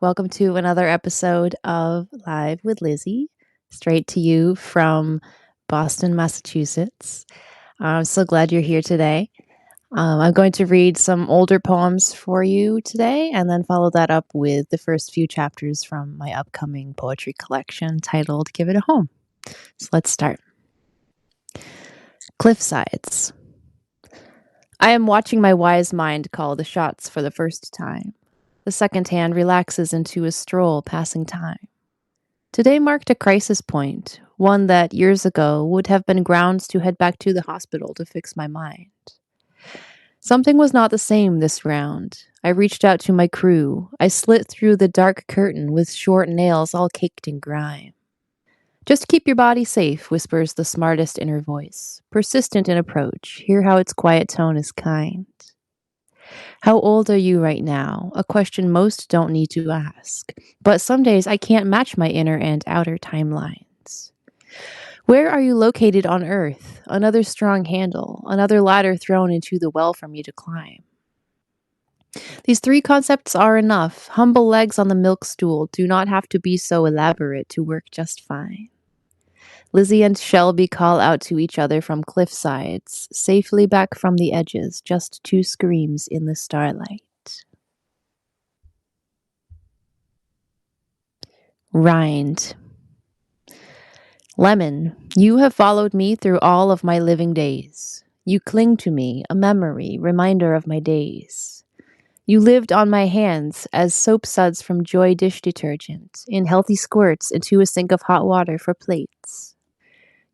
Welcome to another episode of Live with Lizzy, straight to you from Boston, Massachusetts. I'm so glad you're here today. I'm going to read some older poems for you today and then follow that up with the first few chapters from my upcoming poetry collection titled Give It a Home. So let's start. Cliffsides. I am watching my wise mind call the shots for the first time. The second hand relaxes into a stroll passing time. Today marked a crisis point, one that years ago would have been grounds to head back to the hospital to fix my mind. Something was not the same this round. I reached out to my crew. I slit through the dark curtain with short nails all caked in grime. Just keep your body safe, whispers the smartest inner voice. Persistent in approach, hear how its quiet tone is kind. How old are you right now? A question most don't need to ask. But some days I can't match my inner and outer timelines. Where are you located on Earth? Another strong handle, another ladder thrown into the well for me to climb. These three concepts are enough. Humble legs on the milk stool do not have to be so elaborate to work just fine. Lizzy and Shelby call out to each other from cliffsides, safely back from the edges, just two screams in the starlight. Rind. Lemon, you have followed me through all of my living days. You cling to me, a memory, reminder of my days. You lived on my hands as soap suds from Joy dish detergent, in healthy squirts into a sink of hot water for plates.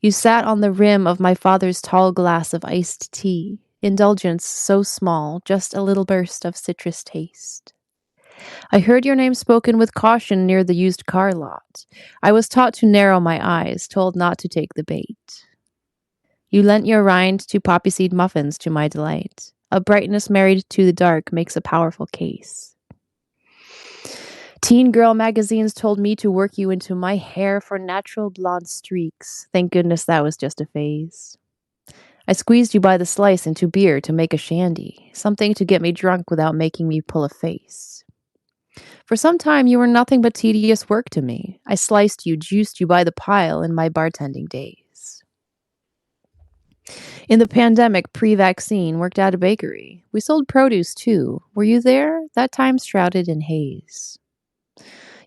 You sat on the rim of my father's tall glass of iced tea, indulgence so small, just a little burst of citrus taste. I heard your name spoken with caution near the used car lot. I was taught to narrow my eyes, told not to take the bait. You lent your rind to poppy seed muffins to my delight. A brightness married to the dark makes a powerful case. Teen girl magazines told me to work you into my hair for natural blonde streaks. Thank goodness that was just a phase. I squeezed you by the slice into beer to make a shandy, something to get me drunk without making me pull a face. For some time, you were nothing but tedious work to me. I sliced you, juiced you by the pile in my bartending days. In the pandemic, pre-vaccine, worked at a bakery. We sold produce, too. Were you there? That time shrouded in haze.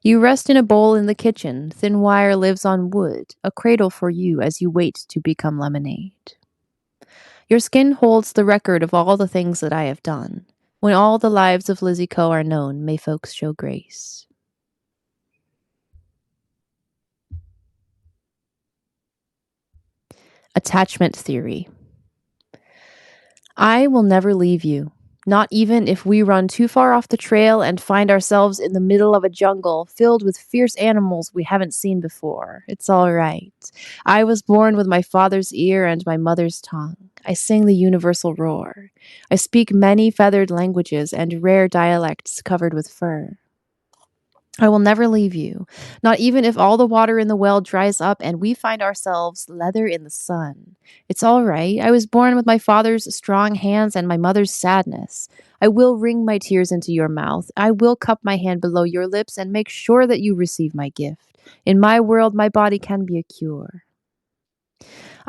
You rest in a bowl in the kitchen. Thin wire lives on wood, a cradle for you as you wait to become lemonade. Your skin holds the record of all the things that I have done. When all the lives of Lizzy Co. are known, may folks show grace. Attachment theory. I will never leave you, not even if we run too far off the trail and find ourselves in the middle of a jungle filled with fierce animals we haven't seen before. It's all right. I was born with my father's ear and my mother's tongue. I sing the universal roar. I speak many feathered languages and rare dialects covered with fur. I will never leave you, not even if all the water in the well dries up and we find ourselves leather in the sun. It's all right. I was born with my father's strong hands and my mother's sadness. I will wring my tears into your mouth. I will cup my hand below your lips and make sure that you receive my gift. In my world, my body can be a cure.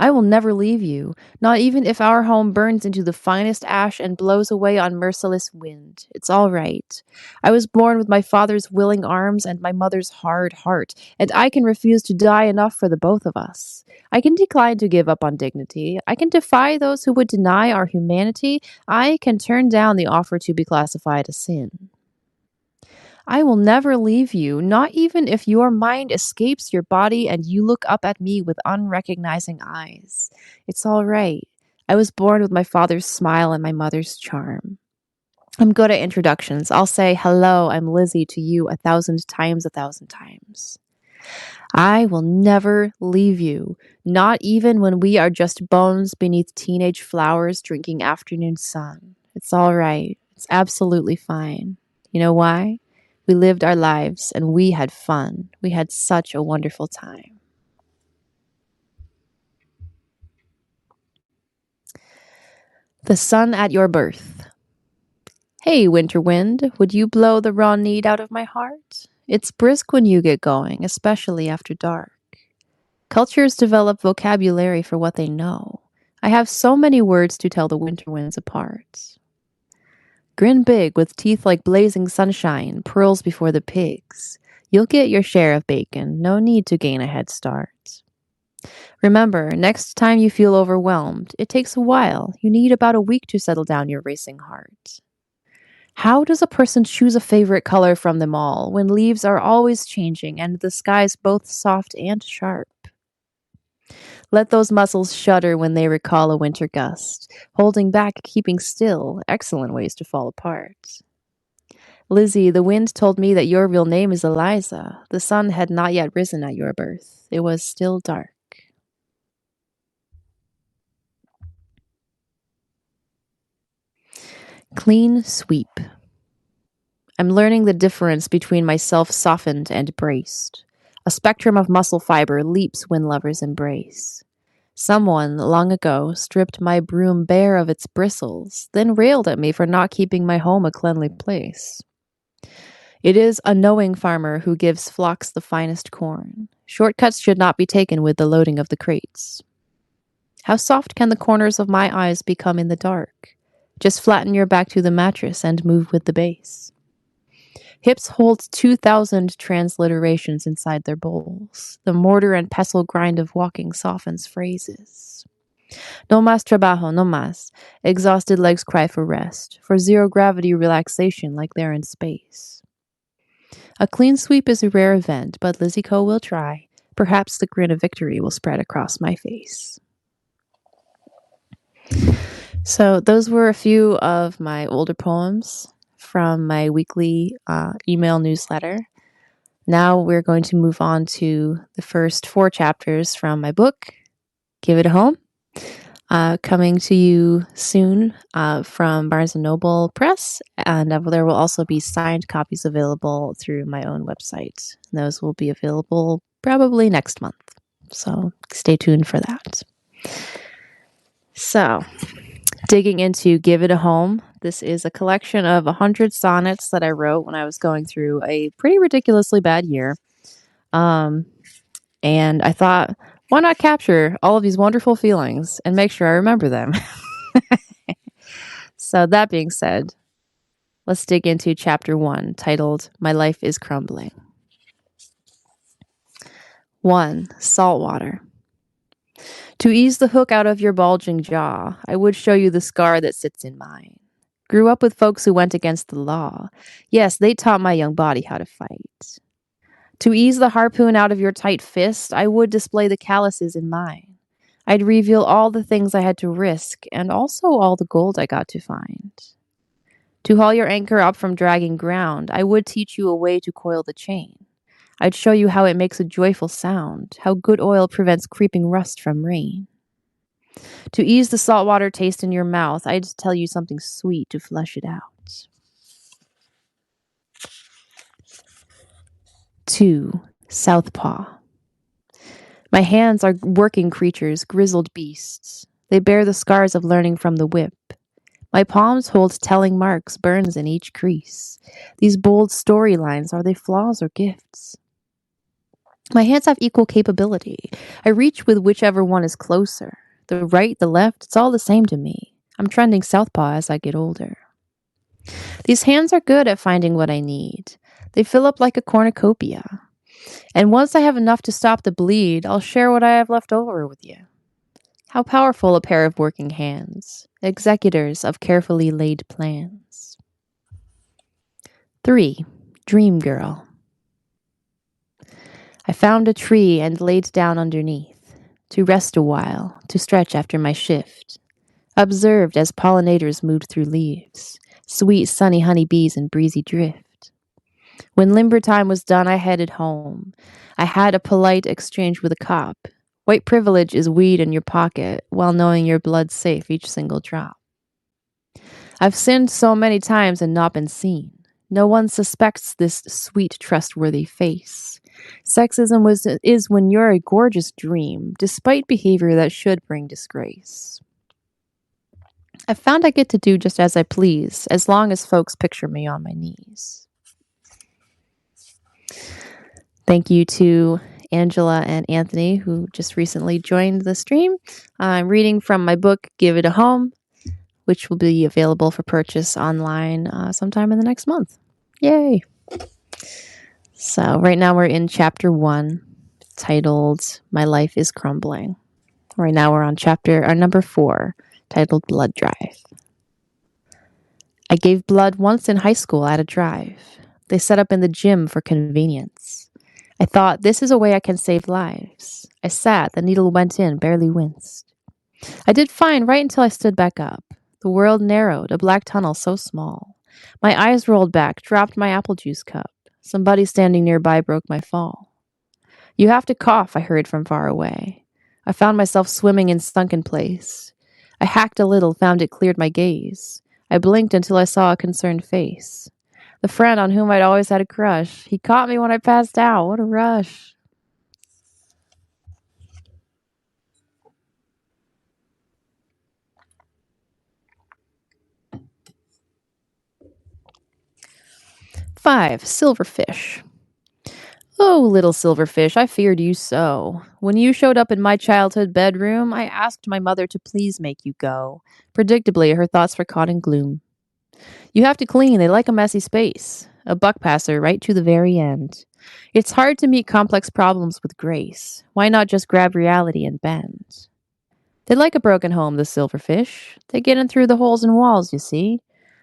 I will never leave you, not even if our home burns into the finest ash and blows away on merciless wind. It's all right. I was born with my father's willing arms and my mother's hard heart, and I can refuse to die enough for the both of us. I can decline to give up on dignity. I can defy those who would deny our humanity. I can turn down the offer to be classified a sin. I will never leave you, not even if your mind escapes your body and you look up at me with unrecognizing eyes. It's all right. I was born with my father's smile and my mother's charm. I'm good at introductions. I'll say, hello, I'm Lizzy to you 1,000 times, 1,000 times. I will never leave you, not even when we are just bones beneath teenage flowers drinking afternoon sun. It's all right. It's absolutely fine. You know why? We lived our lives and we had fun. We had such a wonderful time. The sun at your birth. Hey, winter wind, would you blow the raw need out of my heart? It's brisk when you get going, especially after dark. Cultures develop vocabulary for what they know. I have so many words to tell the winter winds apart. Grin big with teeth like blazing sunshine, pearls before the pigs. You'll get your share of bacon, no need to gain a head start. Remember, next time you feel overwhelmed, it takes a while. You need about a week to settle down your racing heart. How does a person choose a favorite color from them all when leaves are always changing and the sky's both soft and sharp? Let those muscles shudder when they recall a winter gust. Holding back, keeping still, excellent ways to fall apart. Lizzy, the wind told me that your real name is Eliza. The sun had not yet risen at your birth. It was still dark. Clean sweep. I'm learning the difference between myself softened and braced. A spectrum of muscle fiber leaps when lovers embrace. Someone, long ago, stripped my broom bare of its bristles, then railed at me for not keeping my home a cleanly place. It is a knowing farmer who gives flocks the finest corn. Shortcuts should not be taken with the loading of the crates. How soft can the corners of my eyes become in the dark? Just flatten your back to the mattress and move with the base. Hips hold 2,000 transliterations inside their bowls. The mortar and pestle grind of walking softens phrases. No más trabajo, no más. Exhausted legs cry for rest, for zero gravity relaxation like they're in space. A clean sweep is a rare event, but Lizzy Co will try. Perhaps the grin of victory will spread across my face. So those were a few of my older poems from my weekly email newsletter. Now we're going to move on to the first 4 chapters from my book, Give It a Home, coming to you soon from Barnes & Noble Press, and there will also be signed copies available through my own website. Those will be available probably next month, so stay tuned for that. So, digging into Give It a Home, this is a collection of 100 sonnets that I wrote when I was going through a pretty ridiculously bad year. And I thought, why not capture all of these wonderful feelings and make sure I remember them? So that being said, let's dig into chapter 1, titled My Life is Crumbling. 1. Saltwater. To ease the hook out of your bulging jaw, I would show you the scar that sits in mine. Grew up with folks who went against the law. Yes, they taught my young body how to fight. To ease the harpoon out of your tight fist, I would display the calluses in mine. I'd reveal all the things I had to risk and also all the gold I got to find. To haul your anchor up from dragging ground, I would teach you a way to coil the chain. I'd show you how it makes a joyful sound, how good oil prevents creeping rust from rain. To ease the saltwater taste in your mouth, I'd tell you something sweet to flesh it out. 2. Southpaw. My hands are working creatures, grizzled beasts. They bear the scars of learning from the whip. My palms hold telling marks, burns in each crease. These bold storylines, are they flaws or gifts? My hands have equal capability. I reach with whichever one is closer. The right, the left, it's all the same to me. I'm trending southpaw as I get older. These hands are good at finding what I need. They fill up like a cornucopia. And once I have enough to stop the bleed, I'll share what I have left over with you. How powerful a pair of working hands, executors of carefully laid plans. 3. Dream Girl. I found a tree and laid down underneath, to rest a while, to stretch after my shift. Observed as pollinators moved through leaves, sweet sunny honeybees and breezy drift. When limber time was done, I headed home. I had a polite exchange with a cop. White privilege is weed in your pocket, while knowing your blood's safe each single drop. I've sinned so many times and not been seen. No one suspects this sweet, trustworthy face. Sexism is when you're a gorgeous dream, despite behavior that should bring disgrace. I found I get to do just as I please, as long as folks picture me on my knees. Thank you to Angela and Anthony, who just recently joined the stream. I'm reading from my book, Give It a Home, which will be available for purchase online sometime in the next month. Yay! So, right now we're in chapter 1, titled My Life is Crumbling. Right now we're on number 4, titled Blood Drive. I gave blood once in high school at a drive. They set up in the gym for convenience. I thought, this is a way I can save lives. I sat, the needle went in, barely winced. I did fine right until I stood back up. The world narrowed, a black tunnel so small. My eyes rolled back, dropped my apple juice cup. Somebody standing nearby broke my fall. You have to cough, I heard from far away. I found myself swimming in sunken place. I hacked a little, found it cleared my gaze. I blinked until I saw a concerned face. The friend on whom I'd always had a crush. He caught me when I passed out. What a rush. Five, silverfish. Oh, little silverfish, I feared you so. When you showed up in my childhood bedroom, I asked my mother to please make you go. Predictably, her thoughts were caught in gloom. You have to clean, they like a messy space. A buck passer right to the very end. It's hard to meet complex problems with grace. Why not just grab reality and bend? They like a broken home, the silverfish. They get in through the holes in walls, you see.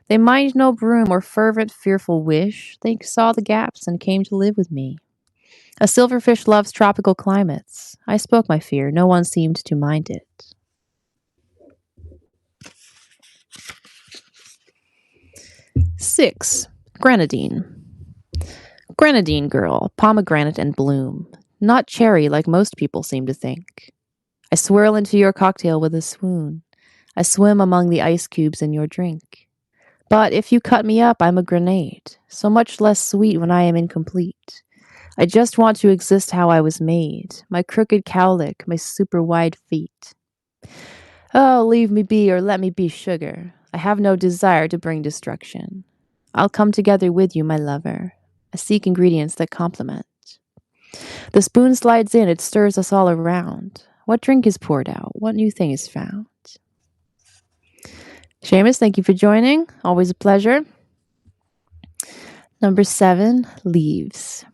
They mind no broom or fervent, fearful wish. They saw the gaps and came to live with me. A silverfish loves tropical climates. I spoke my fear. No one seemed to mind it. 6. Grenadine. Grenadine girl, pomegranate and bloom. Not cherry like most people seem to think. I swirl into your cocktail with a swoon. I swim among the ice cubes in your drink. But if you cut me up, I'm a grenade, so much less sweet when I am incomplete. I just want to exist how I was made, my crooked cowlick, my super wide feet. Oh, leave me be or let me be sugar. I have no desire to bring destruction. I'll come together with you, my lover. I seek ingredients that complement. The spoon slides in, it stirs us all around. What drink is poured out? What new thing is found? Seamus, thank you for joining. Always a pleasure. Number 7, leaves.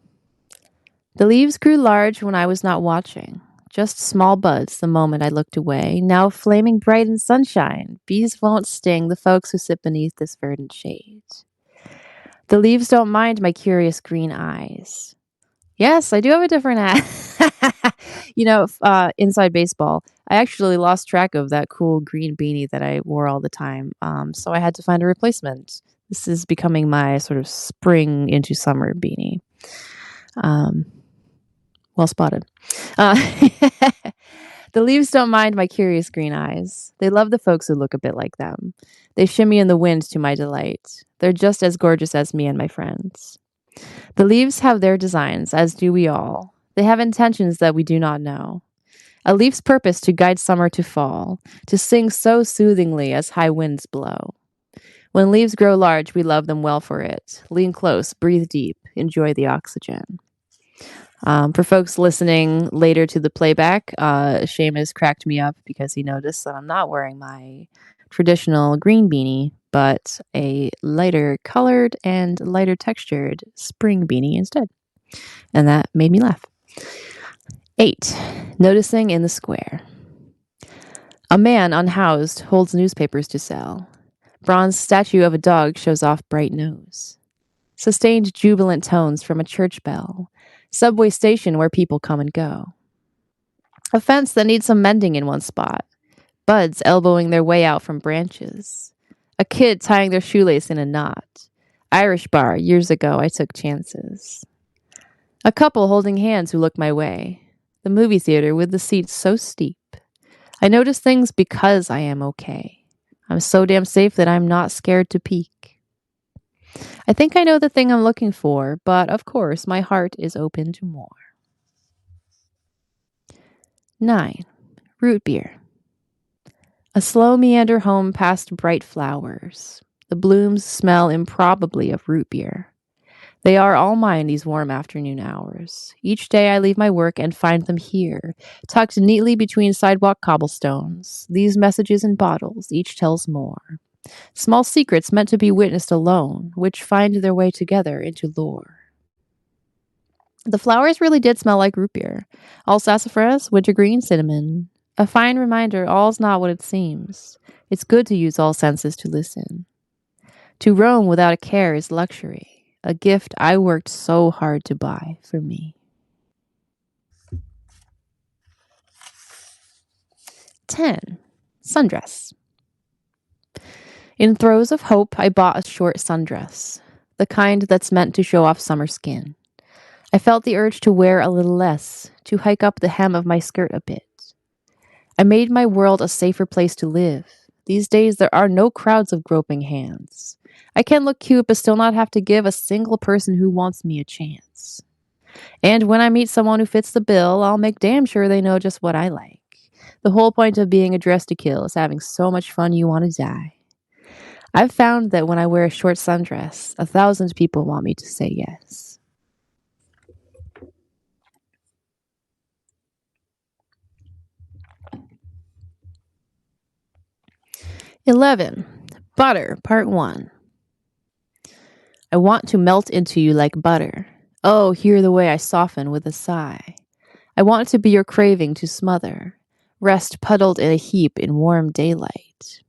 The leaves grew large when I was not watching. Just small buds the moment I looked away, now flaming bright in sunshine. Bees won't sting the folks who sit beneath this verdant shade. The leaves don't mind my curious green eyes. Yes, I do have a different hat. Inside baseball, I actually lost track of that cool green beanie that I wore all the time. So I had to find a replacement. This is becoming my sort of spring into summer beanie. Well spotted. Uh, the leaves don't mind my curious green eyes. They love the folks who look a bit like them. They shimmy in the wind to my delight. They're just as gorgeous as me and my friends. The leaves have their designs, as do we all. They have intentions that we do not know. A leaf's purpose to guide summer to fall, to sing so soothingly as high winds blow. When leaves grow large, we love them well for it. Lean close, breathe deep, enjoy the oxygen. For folks listening later to the playback, Seamus cracked me up because he noticed that I'm not wearing my traditional green beanie, but a lighter colored and lighter textured spring beanie instead. And that made me laugh. 8. Noticing in the square. A man unhoused holds newspapers to sell. Bronze statue of a dog shows off bright nose. Sustained jubilant tones from a church bell. Subway station where people come and go. A fence that needs some mending in one spot. Buds elbowing their way out from branches. A kid tying their shoelace in a knot. Irish bar, years ago I took chances. A couple holding hands who look my way. The movie theater with the seats so steep. I notice things because I am okay. I'm so damn safe that I'm not scared to peek. I think I know the thing I'm looking for, but of course my heart is open to more. 9. Root beer. A slow meander home past bright flowers. The blooms smell improbably of root beer. They are all mine these warm afternoon hours. Each day I leave my work and find them here, tucked neatly between sidewalk cobblestones. These messages in bottles, each tells more. Small secrets meant to be witnessed alone, which find their way together into lore. The flowers really did smell like root beer. All sassafras, wintergreen, cinnamon. A fine reminder all's not what it seems. It's good to use all senses to listen. To roam without a care is luxury, a gift I worked so hard to buy for me. 10. Sundress. In throes of hope, I bought a short sundress, the kind that's meant to show off summer skin. I felt the urge to wear a little less, to hike up the hem of my skirt a bit. I made my world a safer place to live. These days, there are no crowds of groping hands. I can look cute but still not have to give a single person who wants me a chance. And when I meet someone who fits the bill, I'll make damn sure they know just what I like. The whole point of being a dress to kill is having so much fun you want to die. I've found that when I wear a short sundress, 1,000 people want me to say yes. "11. Butter, Part 1. I want to melt into you like butter. Oh, hear the way I soften with a sigh. I want to be your craving to smother, rest puddled in a heap in warm daylight.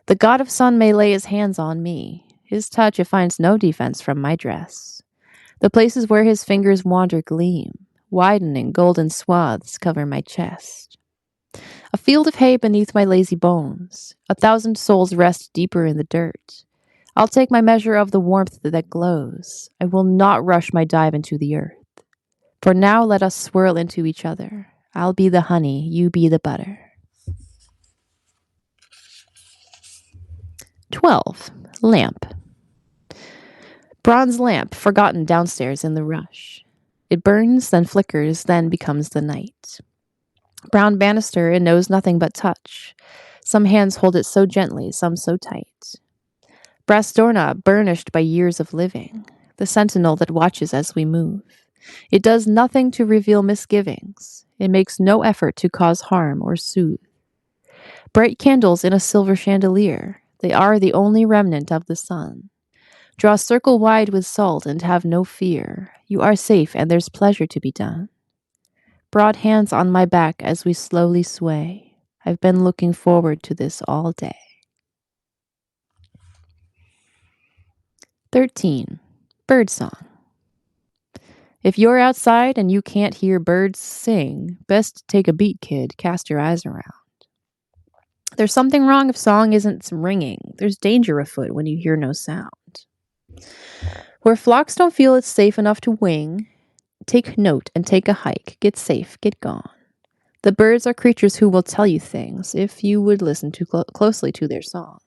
The god of sun may lay his hands on me. His touch it finds no defense from my dress. The places where his fingers wander gleam, widening golden swaths cover my chest. A field of hay beneath my lazy bones. 1,000 souls rest deeper in the dirt. I'll take my measure of the warmth that glows. I will not rush my dive into the earth. For now let us swirl into each other. I'll be the honey, you be the butter." 12. Lamp. Bronze lamp, forgotten downstairs in the rush. It burns, then flickers, then becomes the night. Brown banister, it knows nothing but touch. Some hands hold it so gently, some so tight. Brass doorknob, burnished by years of living. The sentinel that watches as we move. It does nothing to reveal misgivings. It makes no effort to cause harm or soothe. Bright candles in a silver chandelier. They are the only remnant of the sun. Draw circle wide with salt and have no fear. You are safe and there's pleasure to be done. Broad hands on my back as we slowly sway. I've been looking forward to this all day. 13. Birdsong. If you're outside and you can't hear birds sing, best take a beat, kid. Cast your eyes around. There's something wrong if song isn't ringing. There's danger afoot when you hear no sound. Where flocks don't feel it's safe enough to wing, take note and take a hike. Get safe, get gone. The birds are creatures who will tell you things if you would listen too closely to their song.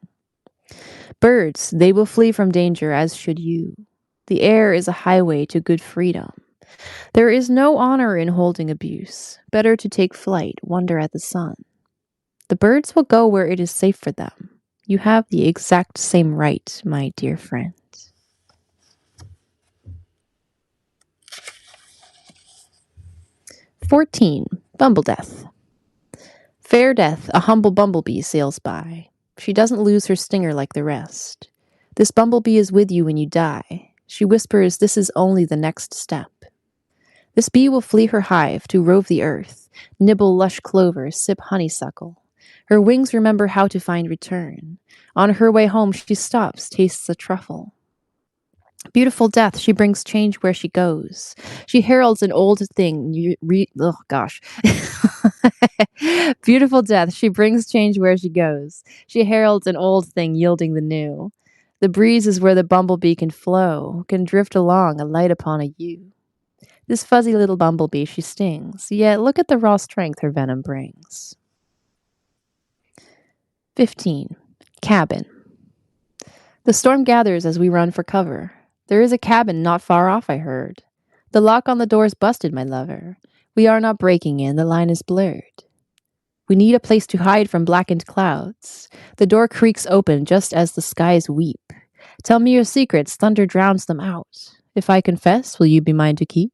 Birds, they will flee from danger, as should you. The air is a highway to good freedom. There is no honor in holding abuse. Better to take flight, wonder at the sun. The birds will go where it is safe for them. You have the exact same right, my dear friend. 14. Bumble Death. Fair death, a humble bumblebee sails by. She doesn't lose her stinger like the rest. This bumblebee is with you when you die. She whispers, this is only the next step. This bee will flee her hive to rove the earth, nibble lush clover, sip honeysuckle. Her wings remember how to find return. On her way home, she stops, tastes a truffle. Beautiful death, she brings change where she goes. She heralds an old thing. Beautiful death, she brings change where she goes. She heralds an old thing, yielding the new. The breeze is where the bumblebee can flow, can drift along, a light upon a yew. This fuzzy little bumblebee, she stings, yet look at the raw strength her venom brings. 15. Cabin. The storm gathers as we run for cover. There is a cabin not far off, I heard. The lock on the door's busted, my lover. We are not breaking in, the line is blurred. We need a place to hide from blackened clouds. The door creaks open just as the skies weep. Tell me your secrets, thunder drowns them out. If I confess, will you be mine to keep?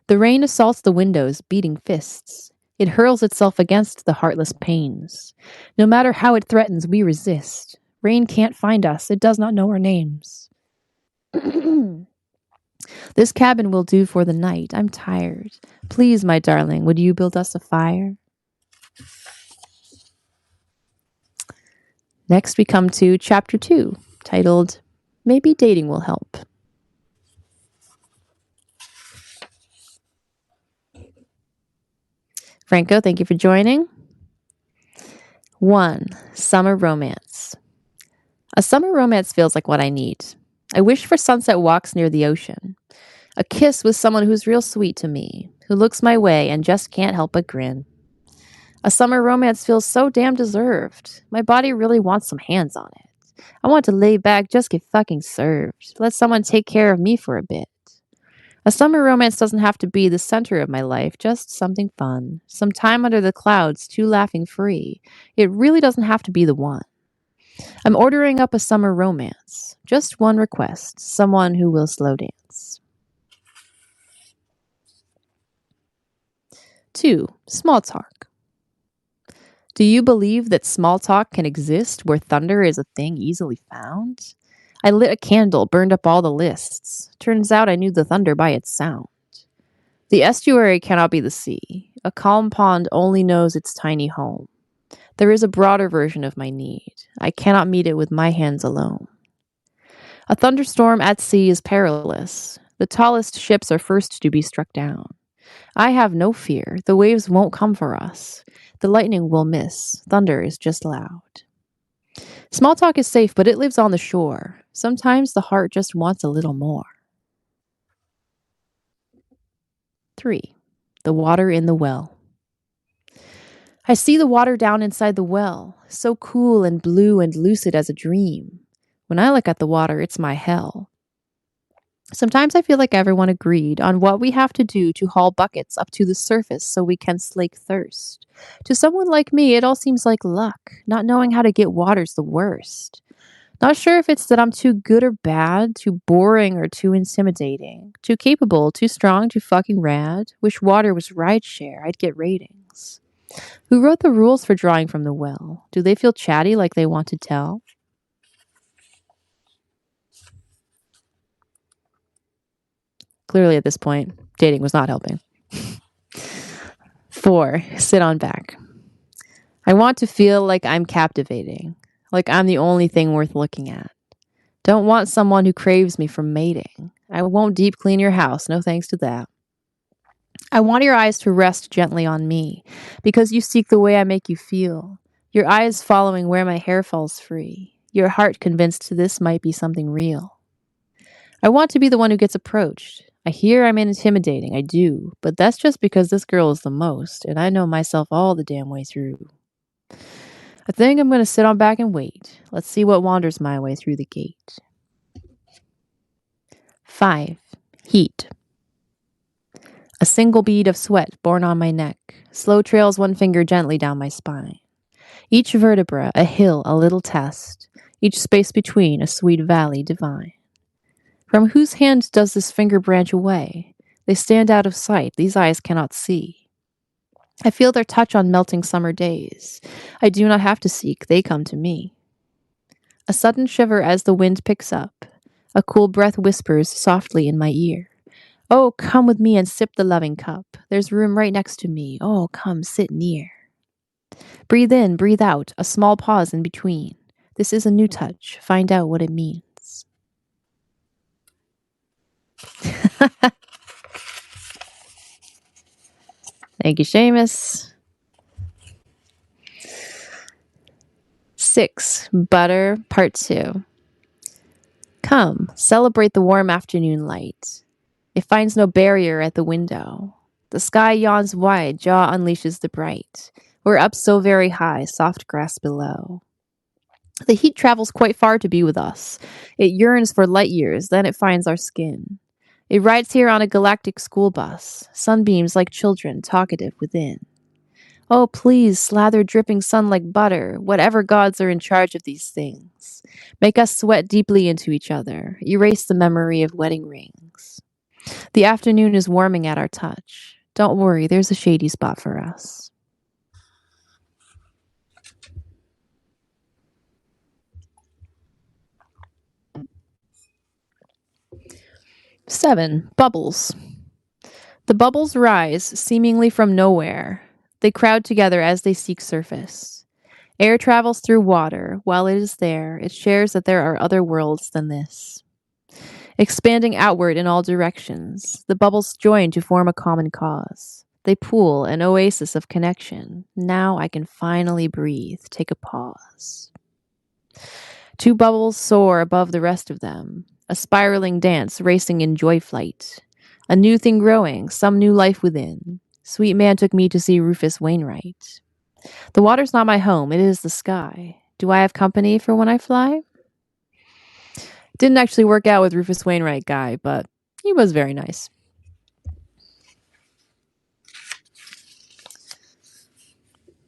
The rain assaults the windows, beating fists. It hurls itself against the heartless panes. No matter how it threatens, we resist. Rain can't find us, it does not know our names. This cabin will do for the night. I'm tired. Please, my darling, would you build us a fire? Next, we come to chapter 2, titled, Maybe Dating Will Help. Franco, thank you for joining. 1. Summer romance. A summer romance feels like what I need. I wish for sunset walks near the ocean. A kiss with someone who's real sweet to me, who looks my way and just can't help but grin. A summer romance feels so damn deserved. My body really wants some hands on it. I want to lay back, just get fucking served. Let someone take care of me for a bit. A summer romance doesn't have to be the center of my life, just something fun. Some time under the clouds, two laughing free. It really doesn't have to be the one. I'm ordering up a summer romance. Just one request, someone who will slow dance. 2. Small talk. Do you believe that small talk can exist where thunder is a thing easily found? I lit a candle, burned up all the lists. Turns out I knew the thunder by its sound. The estuary cannot be the sea. A calm pond only knows its tiny home. There is a broader version of my need. I cannot meet it with my hands alone. A thunderstorm at sea is perilous. The tallest ships are first to be struck down. I have no fear. The waves won't come for us. The lightning will miss. Thunder is just loud. Small talk is safe, but it lives on the shore. Sometimes the heart just wants a little more. 3. The water in the well. I see the water down inside the well, so cool and blue and lucid as a dream. When I look at the water, it's my hell. Sometimes I feel like everyone agreed on what we have to do to haul buckets up to the surface so we can slake thirst. To someone like me, it all seems like luck. Not knowing how to get water's the worst. Not sure if it's that I'm too good or bad, too boring or too intimidating, too capable, too strong, too fucking rad. Wish water was rideshare, I'd get ratings. Who wrote the rules for drawing from the well? Do they feel chatty like they want to tell? Clearly at this point, dating was not helping. 4. Sit on back. I want to feel like I'm captivating, like I'm the only thing worth looking at. Don't want someone who craves me for mating. I won't deep clean your house, no thanks to that. I want your eyes to rest gently on me, because you seek the way I make you feel. Your eyes following where my hair falls free. Your heart convinced this might be something real. I want to be the one who gets approached. I hear I'm intimidating, I do, but that's just because this girl is the most, and I know myself all the damn way through. I think I'm going to sit on back and wait. Let's see what wanders my way through the gate. 5. Heat. A single bead of sweat born on my neck, slow trails one finger gently down my spine. Each vertebra a hill, a little test, each space between a sweet valley divine. From whose hand does this finger branch away? They stand out of sight, these eyes cannot see. I feel their touch on melting summer days. I do not have to seek, they come to me. A sudden shiver as the wind picks up. A cool breath whispers softly in my ear. Oh, come with me and sip the loving cup. There's room right next to me. Oh, come sit near. Breathe in, breathe out, a small pause in between. This is a new touch. Find out what it means. Thank you, Seamus. 6. Butter, Part 2. Come, celebrate the warm afternoon light. It finds no barrier at the window. The sky yawns wide, jaw unleashes the bright. We're up so very high, soft grass below. The heat travels quite far to be with us. It yearns for light years, then it finds our skin. It rides here on a galactic school bus, sunbeams like children, talkative within. Oh, please, slather dripping sun like butter, whatever gods are in charge of these things. Make us sweat deeply into each other, erase the memory of wedding rings. The afternoon is warming at our touch. Don't worry, there's a shady spot for us. 7. Bubbles. The bubbles rise, seemingly from nowhere. They crowd together as they seek surface. Air travels through water. While it is there, it shares that there are other worlds than this. Expanding outward in all directions, the bubbles join to form a common cause. They pool an oasis of connection. Now I can finally breathe, take a pause. 2 bubbles soar above the rest of them, a spiraling dance racing in joy flight. A new thing growing, some new life within. Sweet man took me to see Rufus Wainwright. The water's not my home, it is the sky. Do I have company for when I fly? Didn't actually work out with Rufus Wainwright guy, but he was very nice.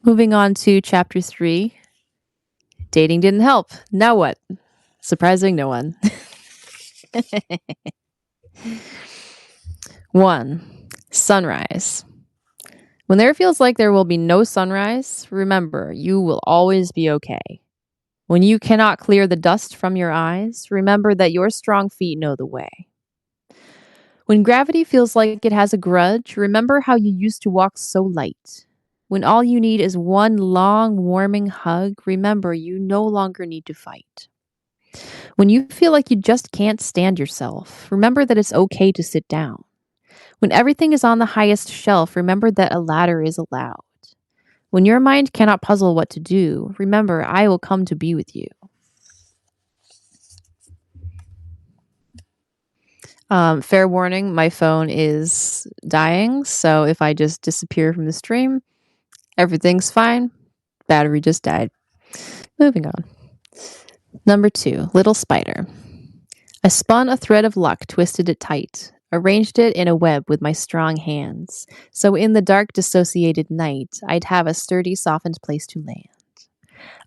Moving on to chapter 3. Dating didn't help. Now what? Surprising no one. 1. Sunrise. When there feels like there will be no sunrise, remember, you will always be okay. When you cannot clear the dust from your eyes, remember that your strong feet know the way. When gravity feels like it has a grudge, remember how you used to walk so light. When all you need is one long, warming hug, remember you no longer need to fight. When you feel like you just can't stand yourself, remember that it's okay to sit down. When everything is on the highest shelf, remember that a ladder is allowed. When your mind cannot puzzle what to do, remember I will come to be with you. Fair warning, my phone is dying, so if I just disappear from the stream, everything's fine. Battery just died. Moving on. Number 2, Little Spider. I spun a thread of luck, twisted it tight, arranged it in a web with my strong hands, so in the dark, dissociated night, I'd have a sturdy, softened place to land.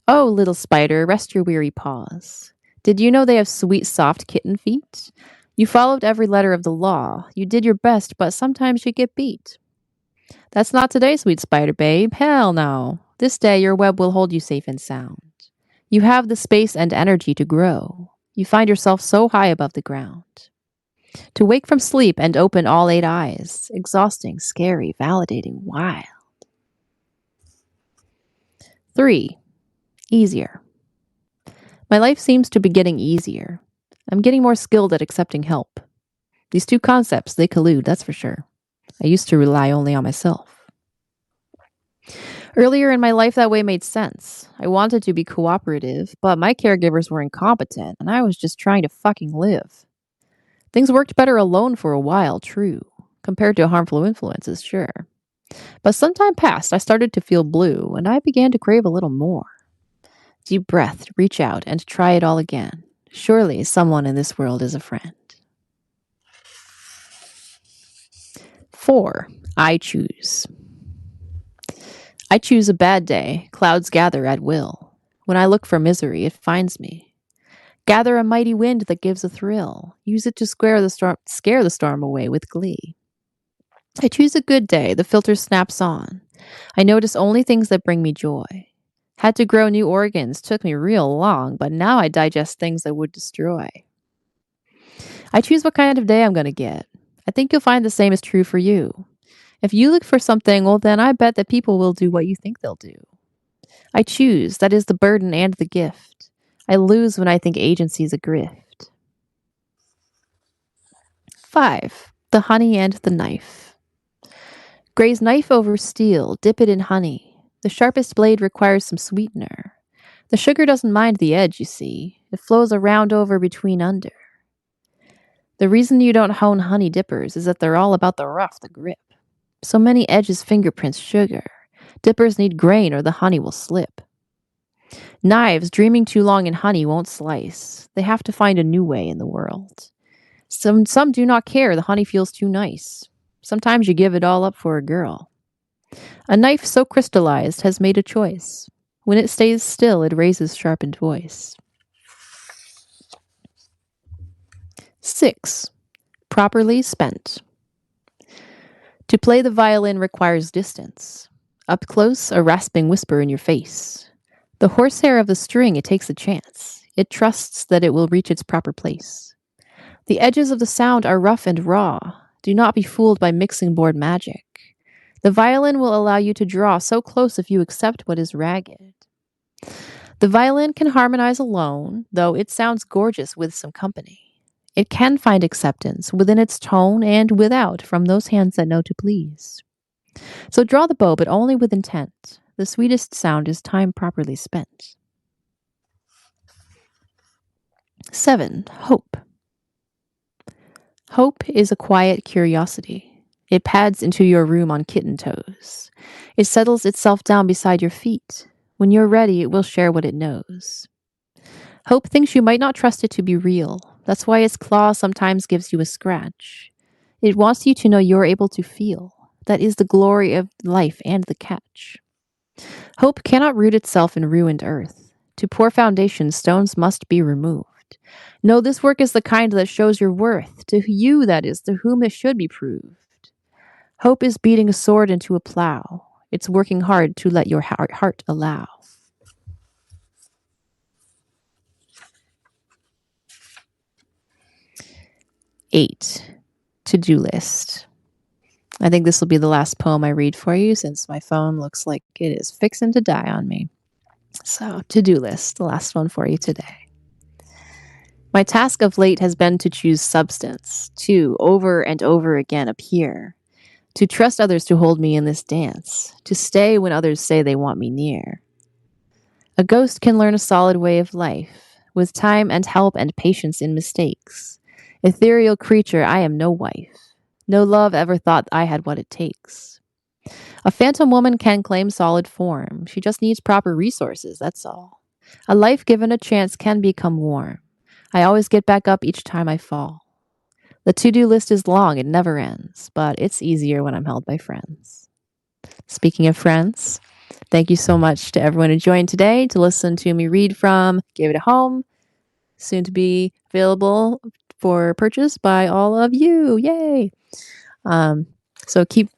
Oh, little spider, rest your weary paws. Did you know they have sweet, soft kitten feet? You followed every letter of the law. You did your best, but sometimes you get beat. That's not today, sweet spider babe. Hell no. This day your web will hold you safe and sound. You have the space and energy to grow. You find yourself so high above the ground. To wake from sleep and open all 8 eyes. Exhausting, scary, validating, wild. 3. Easier. My life seems to be getting easier. I'm getting more skilled at accepting help. These 2 concepts, they collude, that's for sure. I used to rely only on myself. Earlier in my life, that way made sense. I wanted to be cooperative, but my caregivers were incompetent, and I was just trying to fucking live. Things worked better alone for a while, true, compared to harmful influences, sure. But some time passed, I started to feel blue, and I began to crave a little more. Deep breath, reach out, and try it all again. Surely someone in this world is a friend. 4. I choose. I choose a bad day. Clouds gather at will. When I look for misery, it finds me. Gather a mighty wind that gives a thrill. Use it to scare the storm away with glee. I choose a good day. The filter snaps on. I notice only things that bring me joy. Had to grow new organs. Took me real long, but now I digest things that would destroy. I choose what kind of day I'm going to get. I think you'll find the same is true for you. If you look for something, well, then I bet that people will do what you think they'll do. I choose. That is the burden and the gift. I lose when I think agency's a grift. 5. The honey and the knife. Graze knife over steel. Dip it in honey. The sharpest blade requires some sweetener. The sugar doesn't mind the edge, you see. It flows around over between under. The reason you don't hone honey dippers is that they're all about the rough, the grip. So many edges fingerprints sugar. Dippers need grain or the honey will slip. Knives dreaming too long in honey won't slice. They have to find a new way in the world. Some do not care. The honey feels too nice. Sometimes you give it all up for a girl. A knife so crystallized has made a choice. When it stays still, it raises sharpened voice. 6. Properly spent. To play the violin requires distance. Up close, a rasping whisper in your face. The horsehair of the string, it takes a chance. It trusts that it will reach its proper place. The edges of the sound are rough and raw. Do not be fooled by mixing board magic. The violin will allow you to draw so close if you accept what is ragged. The violin can harmonize alone, though it sounds gorgeous with some company. It can find acceptance within its tone and without from those hands that know to please. So draw the bow, but only with intent. The sweetest sound is time properly spent. 7. Hope. Hope is a quiet curiosity. It pads into your room on kitten toes. It settles itself down beside your feet. When you're ready, it will share what it knows. Hope thinks you might not trust it to be real. That's why its claw sometimes gives you a scratch. It wants you to know you're able to feel. That is the glory of life and the catch. Hope cannot root itself in ruined earth. To poor foundations, stones must be removed. No, this work is the kind that shows your worth. To you, that is, to whom it should be proved. Hope is beating a sword into a plow. It's working hard to let your heart allow. 8. To-do list. I think this will be the last poem I read for you since my phone looks like it is fixing to die on me. So, to-do list, the last one for you today. My task of late has been to choose substance, to over and over again appear, to trust others to hold me in this dance, to stay when others say they want me near. A ghost can learn a solid way of life, with time and help and patience in mistakes. Ethereal creature, I am no wife. No love ever thought I had what it takes. A phantom woman can claim solid form. She just needs proper resources, that's all. A life given a chance can become warm. I always get back up each time I fall. The to-do list is long, it never ends, but it's easier when I'm held by friends. Speaking of friends, thank you so much to everyone who joined today to listen to me read from Give It a Home, soon to be available for purchase by all of you. Yay! So keep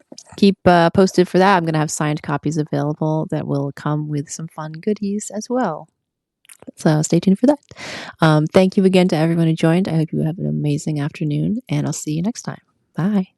posted for that. I'm going to have signed copies available that will come with some fun goodies as well. So stay tuned for that. Thank you again to everyone who joined. I hope you have an amazing afternoon, and I'll see you next time. Bye.